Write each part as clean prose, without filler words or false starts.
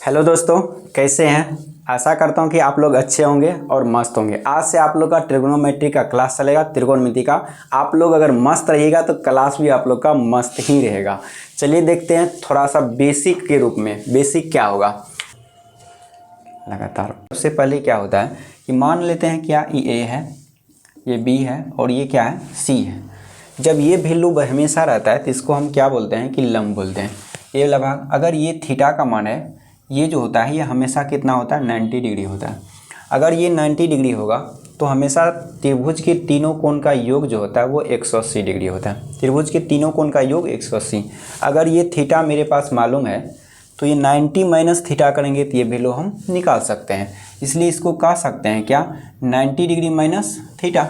Hello दोस्तों, कैसे हैं। आशा करता हूं कि आप लोग अच्छे होंगे और मस्त होंगे। आज से आप लोग का ट्रिग्नोमेट्री का क्लास चलेगा, त्रिकोणमिति का। आप लोग अगर मस्त रहिएगा तो क्लास भी आप लोग का मस्त ही रहेगा। चलिए देखते हैं थोड़ा सा बेसिक के रूप में। बेसिक क्या होगा लगातार। उससे पहले क्या होता है कि मान लेते हैं क्या ये A है, ये B है और ये क्या है C है। जब ये वैल्यू हमेशा रहता है तो इसको हम क्या बोलते हैं कि लंब बोलते हैं। ये लगभग अगर ये थीटा का मान है, ये जो होता है ये हमेशा कितना होता है 90 डिग्री होता है। अगर ये 90 डिग्री होगा तो हमेशा त्रिभुज के तीनों कोण का योग जो होता है वो 180 डिग्री होता है। त्रिभुज के तीनों कोण का योग 180। अगर ये थीटा मेरे पास मालूम है तो ये 90 माइनस थीटा करेंगे तो ये वैल्यू हम निकाल सकते हैं। इसलिए इसको कह सकते हैं क्या 90 डिग्री माइनस थीटा।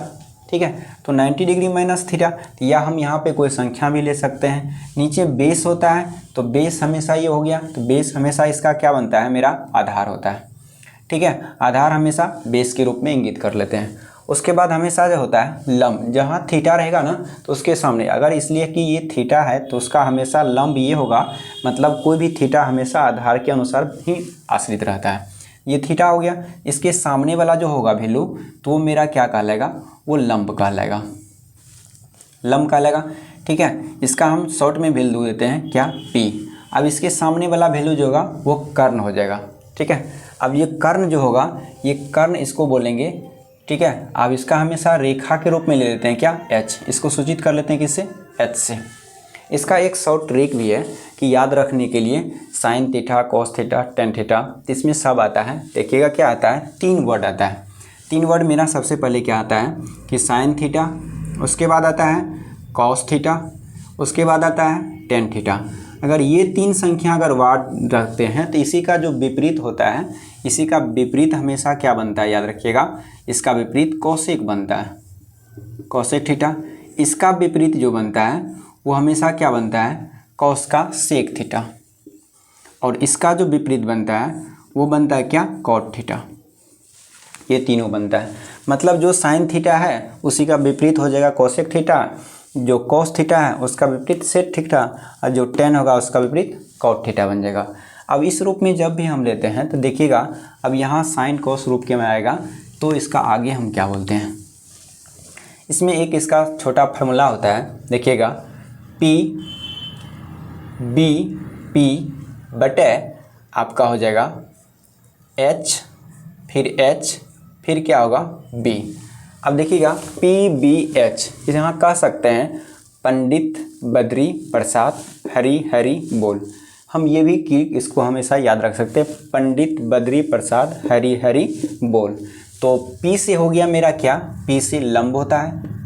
ठीक है, तो 90 डिग्री माइनस थीटा, या हम यहाँ पे कोई संख्या भी ले सकते हैं। नीचे बेस होता है तो बेस हमेशा ये हो गया, तो बेस हमेशा इसका क्या बनता है मेरा आधार होता है। ठीक है, आधार हमेशा बेस के रूप में इंगित कर लेते हैं। उसके बाद हमेशा जो होता है लंब, जहाँ थीटा रहेगा ना तो उसके सामने, अगर इसलिए कि ये थीटा है तो उसका हमेशा लंब ये होगा, मतलब कोई भी थीटा हमेशा आधार के अनुसार ही आश्रित रहता है। ये थीटा हो गया, इसके सामने वाला जो होगा वैल्यू तो वो मेरा क्या कहलाएगा, वो लंब कहलाएगा, लंब कहलाएगा। ठीक है, इसका हम शॉर्ट में वैल्यू देते हैं क्या P। अब इसके सामने वाला वैल्यू जो होगा वो कर्ण हो जाएगा। ठीक है, अब ये कर्ण जो होगा, ये कर्ण इसको बोलेंगे। ठीक है, अब इसका हमेशा रेखा के रूप में ले लेते हैं क्या H। इसको सूचित कर लेते हैं किससे, H से। इसका एक शॉर्ट ट्रिक भी है कि याद रखने के लिए, sine theta, cos theta, tan theta, इसमें सब आता है। देखिएगा क्या आता है, 3 वर्ड आता है। 3 वर्ड मेरा सबसे पहले क्या आता है कि साइन थीटा, उसके बाद आता है कॉस थीटा, उसके बाद आता है टेन थीटा। अगर ये 3 संख्या अगर वर्ड रखते हैं तो इसी का जो विपरीत होता है, इसी का विपरीत हमेशा क्या बनता है, याद रखिएगा, इसका विपरीत कोसेक बनता है, कोसेक थीटा। इसका विपरीत जो बनता है वो हमेशा क्या बनता है, कॉस का सेक थीटा। और इसका जो विपरीत बनता है वो बनता है क्या, कॉट थीटा। ये तीनों बनता है, मतलब जो साइन थीटा है उसी का विपरीत हो जाएगा कोसेक थीटा, जो कॉस थीटा है उसका विपरीत सेक थीटा, और जो टेन होगा उसका विपरीत कॉट थीटा बन जाएगा। अब इस रूप में जब भी हम लेते हैं तो देखिएगा, अब यहाँ साइन कॉस रूप के में आएगा तो इसका आगे हम क्या बोलते हैं, इसमें एक इसका छोटा फार्मूला होता है। देखिएगा P B बटे आपका हो जाएगा H, फिर H, फिर क्या होगा B। अब देखिएगा PBH, यहाँ कह सकते हैं पंडित बद्री प्रसाद हरी हरी बोल। हम ये भी कि इसको हमेशा याद रख सकते हैं, पंडित बद्री प्रसाद हरी हरी बोल। तो P से हो गया मेरा क्या, P से लंब होता है।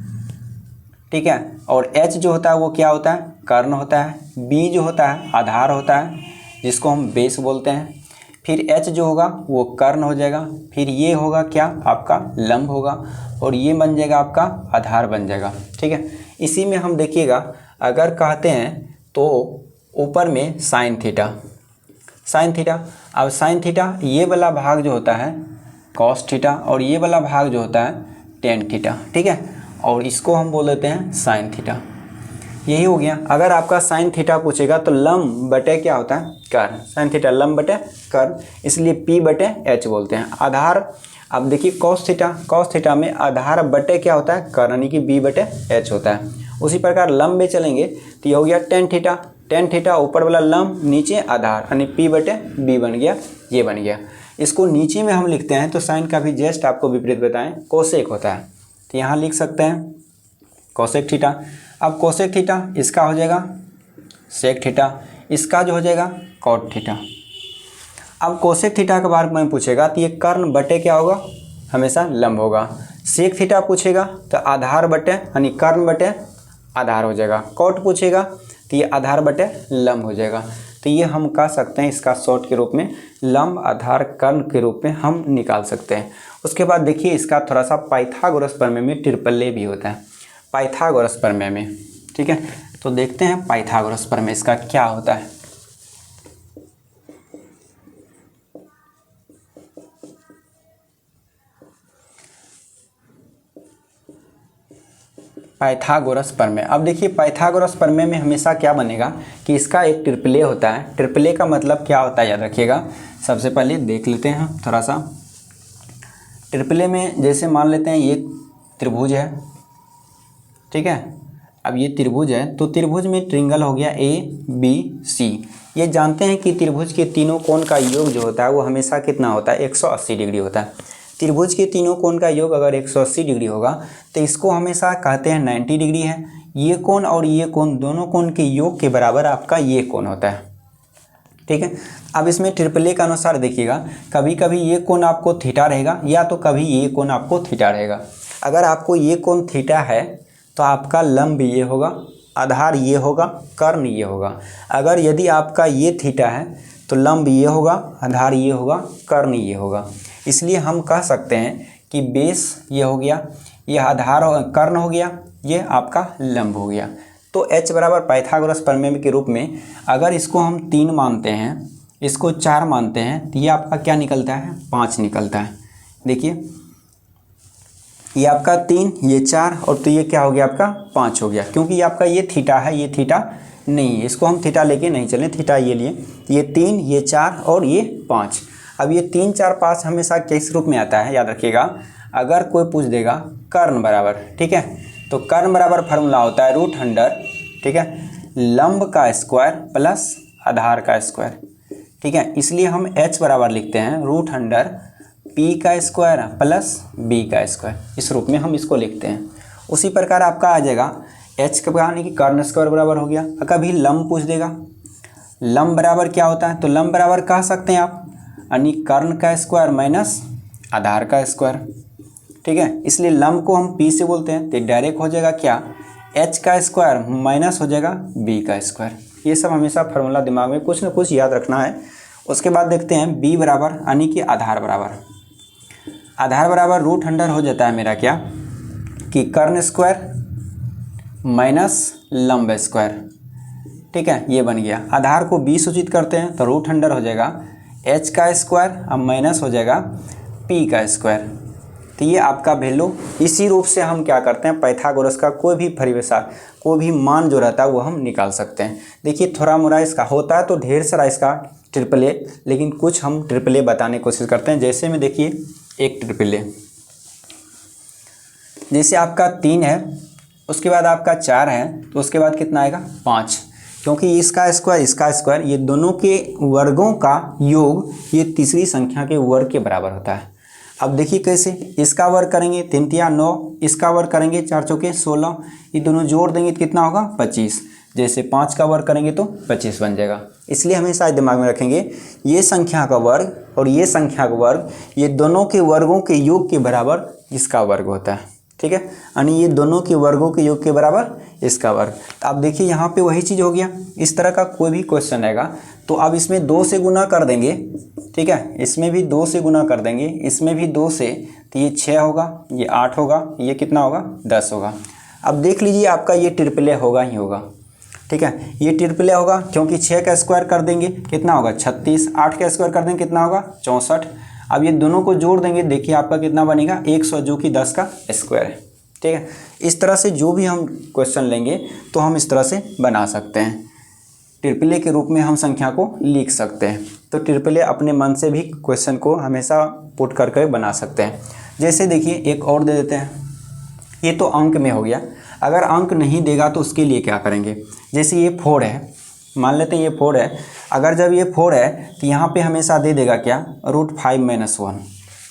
ठीक है, और H जो होता है वो क्या होता है, कर्ण होता है। B जो होता है आधार होता है, जिसको हम बेस बोलते हैं। फिर H जो होगा वो कर्ण हो जाएगा, फिर ये होगा क्या आपका लंब होगा, और ये बन जाएगा आपका आधार बन जाएगा। ठीक है, इसी में हम देखिएगा अगर कहते हैं तो ऊपर में साइन थीटा, साइन थीटा। अब साइन थीटा ये वाला भाग जो होता है कॉस थीटा, और ये वाला भाग जो होता है टेन थीटा। ठीक है, और इसको हम बोल देते हैं साइन थीटा। यही हो गया। अगर आपका साइन थीटा पूछेगा तो लंब बटे क्या होता है, कर्ण। साइन थीटा लंब बटे कर्ण, इसलिए P बटे H बोलते हैं। आधार, अब देखिए कॉस थीटा, कॉस थीटा में आधार बटे क्या होता है, कर्ण, यानी कि B बटे H होता है। उसी प्रकार लंब में चलेंगे तो ये हो गया टेन थीटा। टेन थीटा ऊपर वाला लंब, नीचे आधार, यानी P बटे B बन गया, ये बन गया। इसको नीचे में हम लिखते हैं तो साइन का भी जस्ट आपको विपरीत बताएं कोसेक होता है, तो यहाँ लिख सकते हैं कोसेक थीटा। अब कोसेक थीटा इसका हो जाएगा सेक थीटा, इसका जो हो जाएगा कॉट थीटा। अब कोसेक थीटा के बारे में पूछेगा तो ये कर्ण बटे क्या होगा, हमेशा लंब होगा। सेक थीटा पूछेगा तो आधार बटे, यानी कर्ण बटे आधार हो जाएगा। कॉट पूछेगा तो ये आधार बटे लंब हो जाएगा। तो ये हम कह सकते हैं इसका शॉर्ट के रूप में लंब आधार कर्ण के रूप में हम निकाल सकते हैं। उसके बाद देखिए इसका थोड़ा सा पाइथागोरस प्रमेय में ट्रिपल ए भी होता है, पाइथागोरस प्रमेय में। ठीक है, तो देखते हैं पाइथागोरस प्रमेय इसका क्या होता है। पाइथागोरस प्रमेय। अब देखिए पाइथागोरस प्रमेय में हमेशा क्या बनेगा कि इसका एक ट्रिपल ए होता है। ट्रिपल ए का मतलब क्या होता है याद रखिएगा। सबसे पहले देख लेते हैं थोड़ा सा। ट्रिपल ए में जैसे मान लेते हैं ये त्रिभुज है, ठीक है। अब ये त्रिभुज है तो त्रिभुज में ट्रिंगल हो गया ABC। ये जानते हैं कि त्रिभुज के तीनों कोण का योग जो होता है वो हमेशा कितना होता है, 180 डिग्री होता है। त्रिभुज के तीनों कोण का योग अगर 180 डिग्री होगा तो इसको हमेशा कहते हैं 90 डिग्री है। ये कोण और ये कोण दोनों कोण के योग के बराबर आपका ये कोण होता है, ठीक है। अब इसमें ट्रिपल ए के अनुसार देखिएगा, कभी कभी ये कोण आपको थीटा रहेगा या तो कभी ये कोण आपको थीटा रहेगा। अगर आपको ये कोण थीटा है तो आपका लंब ये होगा, आधार ये होगा, कर्ण ये होगा। अगर यदि आपका ये थीटा है तो लंब ये होगा, आधार ये होगा, कर्ण ये होगा। इसलिए हम कह सकते हैं कि बेस ये हो गया, ये आधार कर्ण हो गया, ये आपका लंब हो गया। तो H बराबर पाइथागोरस प्रमेय के रूप में अगर इसको हम 3 मानते हैं, इसको 4 मानते हैं तो ये आपका क्या निकलता है, 5 निकलता है। देखिए ये आपका 3, ये 4 और तो ये क्या हो गया आपका 5 हो गया, क्योंकि ये आपका ये थीटा है, ये थीटा नहीं है। इसको हम थीटा लेके नहीं चलें, थीटा ये लिए। ये 3, ये 4 और ये 5। अब ये 3, 4, 5 हमेशा किस रूप में आता है याद रखिएगा। अगर कोई पूछ देगा कर्ण बराबर, ठीक है, तो कर्ण बराबर फार्मूला होता है √100, ठीक है, लंब का स्क्वायर प्लस आधार का स्क्वायर, ठीक है। इसलिए हम H बराबर लिखते हैं √100 P का स्क्वायर प्लस B का स्क्वायर। इस रूप में हम इसको लिखते हैं। उसी प्रकार आपका आ जाएगा H का यानी कि कर्ण स्क्वायर बराबर हो गया। कभी लंब पूछ देगा, लंब बराबर क्या होता है, तो लंब बराबर कह सकते हैं आप यानी कर्ण का स्क्वायर माइनस आधार का स्क्वायर, ठीक है। इसलिए लंब को हम P से बोलते हैं तो डायरेक्ट हो जाएगा क्या, H का स्क्वायर माइनस हो जाएगा B का स्क्वायर। ये सब हमेशा फार्मूला दिमाग में कुछ ना कुछ याद रखना है। उसके बाद देखते हैं B बराबर यानी कि आधार बराबर, आधार बराबर √100 हो जाता है मेरा क्या कि कर्ण स्क्वायर माइनस लंब स्क्वायर, ठीक है, ये बन गया। आधार को B सूचित करते हैं तो √100 हो जाएगा H का स्क्वायर, अब माइनस हो जाएगा P का स्क्वायर। तो ये आपका वैल्यू, इसी रूप से हम क्या करते हैं पाइथागोरस का कोई भी परिवेशा, कोई भी मान जो रहता है वो हम निकाल सकते हैं। देखिए थोड़ा मोड़ा इसका होता है तो ढेर सारा इसका ट्रिपल ए, लेकिन कुछ हम ट्रिपल ए बताने की कोशिश करते हैं। जैसे में देखिए एक ट्रिपल ए, जैसे आपका 3 है, उसके बाद आपका 4 है, तो उसके बाद कितना आएगा 5, क्योंकि इसका स्क्वायर ये दोनों के वर्गों का योग ये तीसरी संख्या के वर्ग के बराबर होता है। अब देखिए कैसे, इसका वर्ग करेंगे 3 तिया 9, इसका वर्ग करेंगे 4 चौके 16, ये दोनों जोड़ देंगे तो कितना होगा 25। जैसे 5 का वर्ग करेंगे तो 25 बन जाएगा। इसलिए हमेशा दिमाग में रखेंगे ये संख्या का वर्ग और ये संख्या का वर्ग ये दोनों के वर्गों के योग के बराबर इसका वर्ग होता है, ठीक है, यानी ये दोनों के वर्गों के योग के बराबर इसका वर्ग। तो आप देखिए यहाँ पे वही चीज़ हो गया। इस तरह का कोई भी क्वेश्चन आएगा तो अब इसमें 2 से गुना कर देंगे, ठीक है, इसमें भी 2 से गुना कर देंगे, इसमें भी 2 से, तो ये 6 होगा, ये 8 होगा, ये कितना होगा 10 होगा। अब देख लीजिए आपका ये ट्रिपल ए होगा ही होगा, ठीक है, ये ट्रिपल ए होगा क्योंकि 6 का स्क्वायर कर देंगे कितना होगा 36, 8 का स्क्वायर कर देंगे कितना होगा 64। अब ये दोनों को जोड़ देंगे, देखिए आपका कितना बनेगा 100 जो कि 10 का स्क्वायर है, ठीक है। इस तरह से जो भी हम क्वेश्चन लेंगे तो हम इस तरह से बना सकते हैं, ट्रिपल ए के रूप में हम संख्या को लिख सकते हैं। तो ट्रिपल ए अपने मन से भी क्वेश्चन को हमेशा पुट करके बना सकते हैं। जैसे देखिए एक और दे देते हैं, ये तो अंक में हो गया। अगर अंक नहीं देगा तो उसके लिए क्या करेंगे, जैसे ये 4 है, मान लेते हैं ये 4 है, अगर जब ये 4 है तो यहाँ पे हमेशा दे देगा क्या √5 - 1,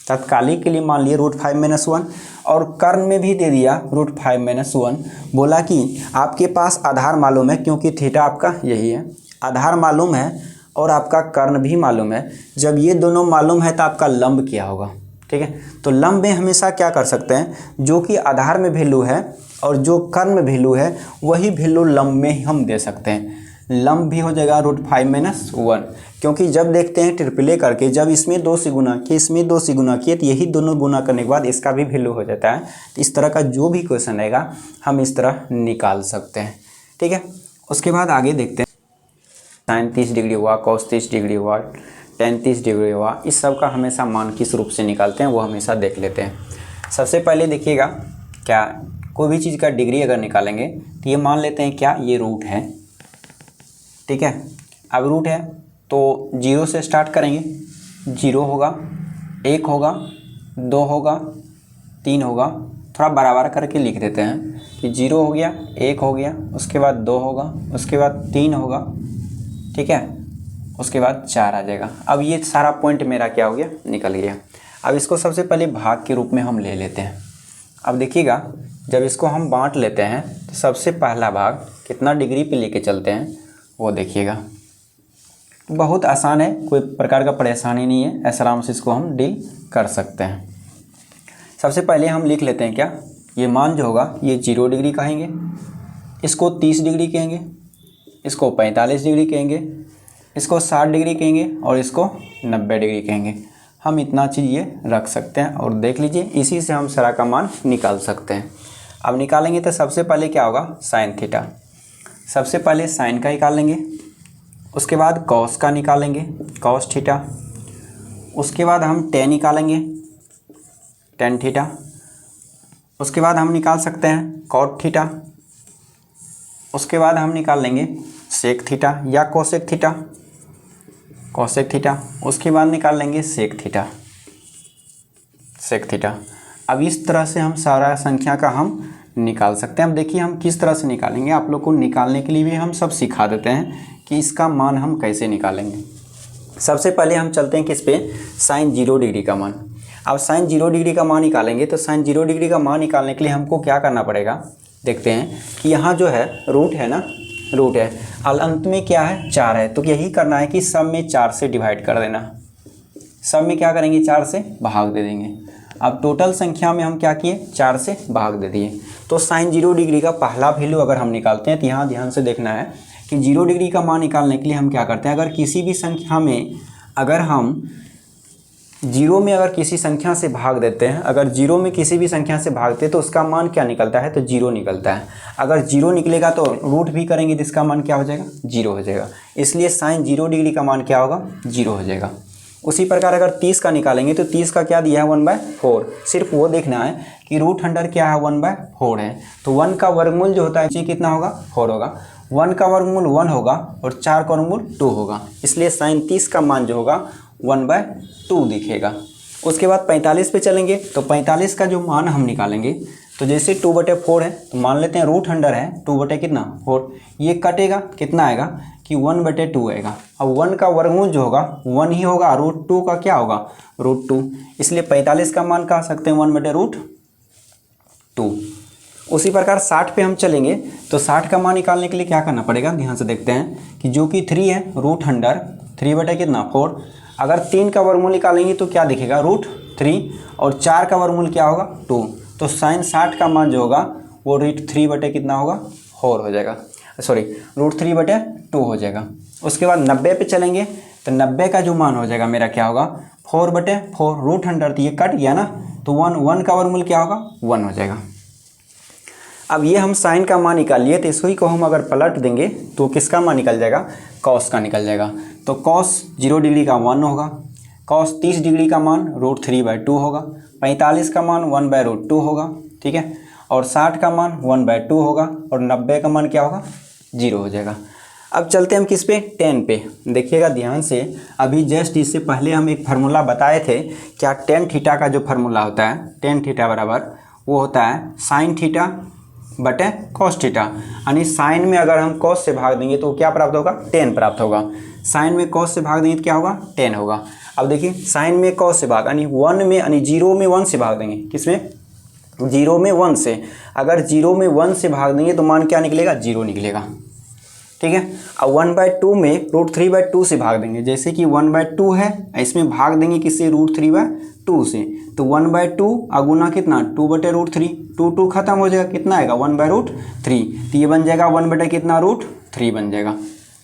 तत्कालिक के लिए मान लिए √5 - 1, और कर्ण में भी दे दिया √5 - 1। बोला कि आपके पास आधार मालूम है क्योंकि थीटा आपका यही है, आधार मालूम है और आपका कर्ण भी मालूम है। जब ये दोनों मालूम है तो आपका लंब क्या होगा, ठीक है। तो लंब में हमेशा क्या कर सकते हैं, जो कि आधार में वैल्यू है और जो कर्ण में वैल्यू है वही वैल्यू लंब में ही हम दे सकते हैं। लंब भी हो जाएगा √5 - 1, क्योंकि जब देखते हैं ट्रिपल ए करके जब इसमें 2 से गुना किए, इसमें 2 से गुना किए, तो यही दोनों गुना करने के बाद इसका भी वैल्यू हो जाता है। तो इस तरह का जो भी क्वेश्चन आएगा हम इस तरह निकाल सकते हैं, ठीक है। उसके बाद आगे देखते हैं sin 30 डिग्री हुआ, cos 30 डिग्री हुआ, tan 30 डिग्री हुआ, इस सब का हमेशा मान किस रूप से निकालते हैं वो हमेशा देख लेते हैं। सबसे पहले देखिएगा क्या कोई भी चीज़ का डिग्री अगर निकालेंगे तो ये मान लेते हैं क्या, ये रूट है, ठीक है। अब रूट है तो 0 से स्टार्ट करेंगे, 0 होगा, 1 होगा, 2 होगा, 3 होगा, थोड़ा बराबर करके लिख देते हैं कि 0 हो गया, 1 हो गया, उसके बाद 2 होगा, उसके बाद 3 होगा, ठीक है, उसके बाद 4 आ जाएगा। अब ये सारा पॉइंट मेरा क्या हो गया, निकल गया। अब इसको सबसे पहले भाग के रूप में हम ले लेते हैं। अब देखिएगा जब इसको हम बांट लेते हैं तो सबसे पहला भाग कितना डिग्री पे लेके चलते हैं वो देखिएगा। बहुत आसान है, कोई प्रकार का परेशानी नहीं है, ऐसे आराम से इसको हम डील कर सकते हैं। सबसे पहले हम लिख लेते हैं क्या, ये मान जो होगा ये 0 डिग्री कहेंगे, इसको 30 डिग्री कहेंगे, इसको 45 डिग्री कहेंगे, इसको 60 डिग्री कहेंगे और इसको 90 डिग्री कहेंगे। हम इतना चीज़ ये रख सकते हैं और देख लीजिए इसी से हम सारा का मान निकाल सकते हैं। अब निकालेंगे तो सबसे पहले क्या होगा, साइन थीटा। सबसे पहले साइन का निकालेंगे, उसके बाद कॉस का निकालेंगे, कॉस थीटा, उसके बाद हम टेन निकालेंगे, टेन थीटा, उसके बाद हम निकाल सकते हैं कॉट थीटा, उसके बाद हम निकाल लेंगे सेक थीटा या कोसेक थीटा, कोसेक थीटा, उसके बाद निकाल लेंगे सेक थीटा, सेक थीटा। अब इस तरह से हम सारा संख्या का हम निकाल सकते हैं। अब देखिए हम किस तरह से निकालेंगे, आप लोग को निकालने के लिए भी हम सब सिखा देते हैं कि इसका मान हम कैसे निकालेंगे। सबसे पहले हम चलते हैं किस पे, साइन 0 डिग्री का मान। अब साइन 0 डिग्री का मान निकालेंगे तो साइन 0 डिग्री का मान निकालने के लिए हमको क्या करना पड़ेगा, देखते हैं कि यहाँ जो है रूट है ना, रूट है और अंत में क्या है 4 है, तो यही करना है कि सब में 4 से डिवाइड कर देना। सब में क्या करेंगे, 4 से भाग दे देंगे। अब टोटल संख्या में हम क्या किए, 4 से भाग दे दिए। तो साइन 0 डिग्री का पहला वैल्यू अगर हम निकालते हैं तो यहाँ ध्यान से देखना है कि 0 डिग्री का मान निकालने के लिए हम क्या करते हैं, अगर किसी भी संख्या में अगर हम 0 में अगर किसी संख्या से भाग देते हैं, अगर 0 में किसी भी संख्या से भागते हैं तो उसका मान क्या निकलता है, तो 0 निकलता है। अगर 0 निकलेगा तो रूट भी करेंगे तो इसका मान क्या हो जाएगा, 0 हो जाएगा। इसलिए साइन 0 डिग्री का मान क्या होगा, 0 हो जाएगा। उसी प्रकार अगर 30 का निकालेंगे तो 30 का क्या दिया है, 1/4। सिर्फ वो देखना है कि रूट अंडर क्या है, 1/4 है। तो 1 का वर्गमूल जो होता है ये कितना होगा, 4 होगा। 1 का वर्गमूल 1 होगा और 4 का वर्गमूल 2 होगा। इसलिए साइन 30 का मान जो होगा 1/2 दिखेगा। उसके बाद 45 पे चलेंगे तो 45 का जो मान हम निकालेंगे तो जैसे 2/4 है तो मान लेते हैं रूट अंडर है 2/4, ये कटेगा कितना आएगा कि 1/2 आएगा। अब 1 का वर्गमूल जो होगा 1 ही होगा, √2 का क्या होगा, √2। इसलिए 45 का मान कह सकते हैं 1/√2। उसी प्रकार 60 पे हम चलेंगे तो 60 का मान निकालने के लिए क्या करना पड़ेगा, ध्यान से देखते हैं कि जो कि 3 है, रूट अंडर 3/4। अगर 3 का वर्गमूल निकालेंगे तो क्या दिखेगा, √3 और 4 का वर्गमूल क्या होगा, 2। तो साइन 60 का मान जो होगा वो √3 होगा, 4 हो जाएगा, सॉरी √3/2 हो जाएगा। उसके बाद 90 पे चलेंगे तो 90 का जो मान हो जाएगा मेरा क्या होगा, 4/4, रूट अंडर तो ये कट गया ना, तो 1 का वर्गमूल क्या होगा, 1 हो जाएगा। अब ये हम साइन का मान निकाल लिए तो इसको ही को हम अगर पलट देंगे तो किसका मान निकल जाएगा, कॉस का निकल जाएगा। तो कॉस 0 डिग्री का 1 होगा, कॉस 30 डिग्री का मान √3/2 होगा, 45 का मान 1/√2 होगा, ठीक है, और 60 का मान 1/2 होगा और 90 का मान क्या होगा, 0 हो जाएगा। अब चलते हम किस पे, टेन पे। देखिएगा ध्यान से, अभी जस्ट इससे पहले हम एक फार्मूला बताए थे, क्या टेन थीटा का जो फार्मूला होता है, टेन थीटा बराबर वो होता है साइन थीटा बटे कॉस थीटा। यानी साइन में अगर हम कॉस से भाग देंगे तो क्या प्राप्त होगा, टेन प्राप्त होगा। साइन में कॉस से भाग देंगे तो क्या होगा, 10 होगा। अब देखिए साइन में कॉस से भाग यानी 1 में यानी 0 में 1 से भाग देंगे, किसमें, 0 में 1 से। अगर 0 में 1 से भाग देंगे तो मान क्या निकलेगा, 0 निकलेगा, ठीक है। अब 1/2 में √3/2 से भाग देंगे, जैसे कि 1/2 है, इसमें भाग देंगे किससे, √3/2 से। तो 1/2 अगुना कितना, 2/√3, 2 खत्म हो जाएगा, कितना आएगा 1/√3। तो ये बन जाएगा 1/√3 बन जाएगा,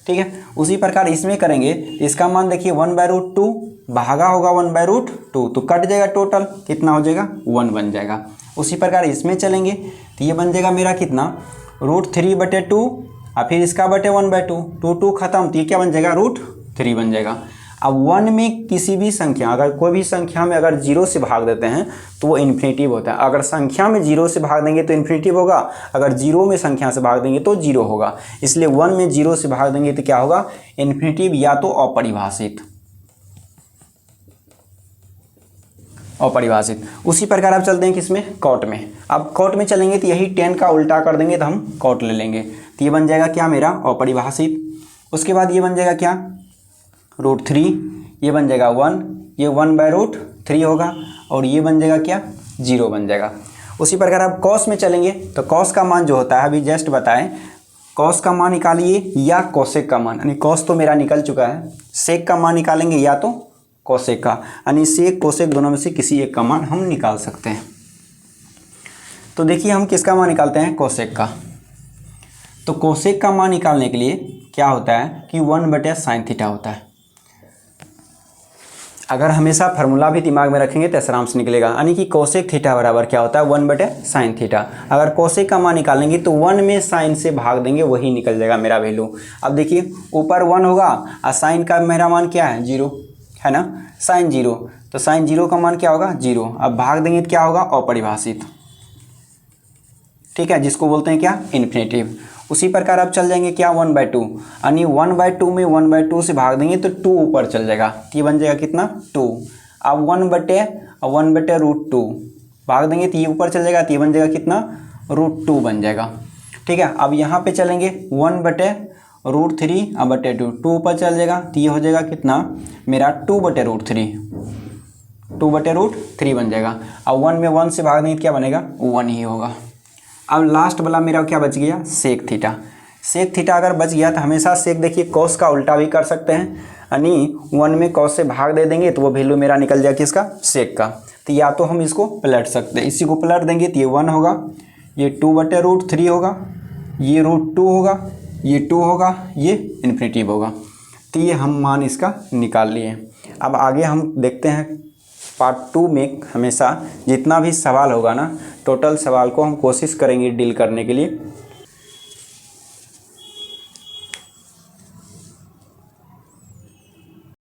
ठीक है। उसी प्रकार इसमें करेंगे, इसका मान देखिए 1/√2 भागा होगा 1/√2, तो कट जाएगा, टोटल कितना हो जाएगा, 1 बन जाएगा। उसी प्रकार इसमें चलेंगे तो ये बन जाएगा मेरा कितना, √3/2 और फिर इसका बटे 1/2, 2 खत्म, तो ये क्या बन जाएगा, √3 बन जाएगा। अब 1 में किसी भी संख्या, अगर कोई भी संख्या में अगर 0 से भाग देते हैं तो वो इन्फिनेटिव होता है। अगर संख्या में 0 से भाग देंगे तो इन्फिनेटिव होगा, अगर 0 में संख्या से भाग देंगे तो 0 होगा। इसलिए 1 में 0 से भाग देंगे तो क्या होगा, इन्फिनेटिव या तो अपरिभाषित। उसी प्रकार आप चलते हैं किसमें, कॉट में। अब कॉट में चलेंगे तो यही 10 का उल्टा कर देंगे तो हम कॉट ले लेंगे, तो ये बन जाएगा क्या मेरा, अपरिभाषित। उसके बाद ये बन जाएगा क्या, √3, ये बन जाएगा 1, ये 1/√3 होगा, और ये बन जाएगा क्या, 0 बन जाएगा। उसी प्रकार आप कॉस में चलेंगे तो कॉस का मान जो होता है, अभी जस्ट बताएं, कॉस का मान निकालिए या कोसेक का मान, यानी कॉस तो मेरा निकल चुका है, सेक का मान निकालेंगे या तो कोसेक का, यानी सेक कोसेक दोनों में से किसी एक का मान हम निकाल सकते हैं। तो देखिए हम किसका मान निकालते हैं, कोसेक का। तो कोसेक का मान निकालने के लिए क्या होता है कि 1/sin थीटा होता है। अगर हमेशा फार्मूला भी दिमाग में रखेंगे तो आराम से निकलेगा, यानी कि कोसेक थीटा बराबर क्या होता है, 1/sin थीटा। अगर कोसेक का मान निकालेंगे तो 1 में साइन से भाग देंगे, वही निकल जाएगा मेरा वैल्यू। अब देखिए ऊपर 1 होगा और साइन का मेरा मान क्या है, 0 है ना, साइन 0, तो साइन 0 का मान क्या होगा, 0। अब भाग देंगे तो क्या होगा, अपरिभाषित, ठीक है, जिसको बोलते हैं क्या, इन्फिनेटिव। उसी प्रकार आप चल जाएंगे क्या, 1/2, यानी 1/2 में 1/2 से भाग देंगे तो 2 ऊपर चल जाएगा, तो ये बन जाएगा कितना, 2। अब 1/√2 भाग देंगे तो ये ऊपर चल जाएगा, तो ये बन जाएगा कितना, √2 बन जाएगा, ठीक है। अब यहाँ पे चलेंगे 1/√3 अब बटे 2, 2 ऊपर चल जाएगा, तो ये हो जाएगा कितना मेरा 2/√3, 2/√3 बन जाएगा। अब 1 में 1 से भाग देंगे तो क्या बनेगा, 1 ही होगा। अब लास्ट वाला मेरा क्या बच गया, सेक थीटा। सेक थीटा अगर बच गया तो हमेशा सेक देखिए कॉस का उल्टा भी कर सकते हैं, यानी 1 में कॉस से भाग दे देंगे तो वो वैल्यू मेरा निकल जाएगा किसका, सेक का। तो या तो हम इसको पलट सकते हैं, इसी को पलट देंगे तो ये 1 होगा, ये 2/√3 होगा, ये √2 होगा, ये 2 होगा, ये इन्फिनेटिव होगा। तो ये हम मान इसका निकाल लिए। अब आगे हम देखते हैं पार्ट 2 में हमेशा जितना भी सवाल होगा ना, टोटल सवाल को हम कोशिश करेंगे डील करने के लिए।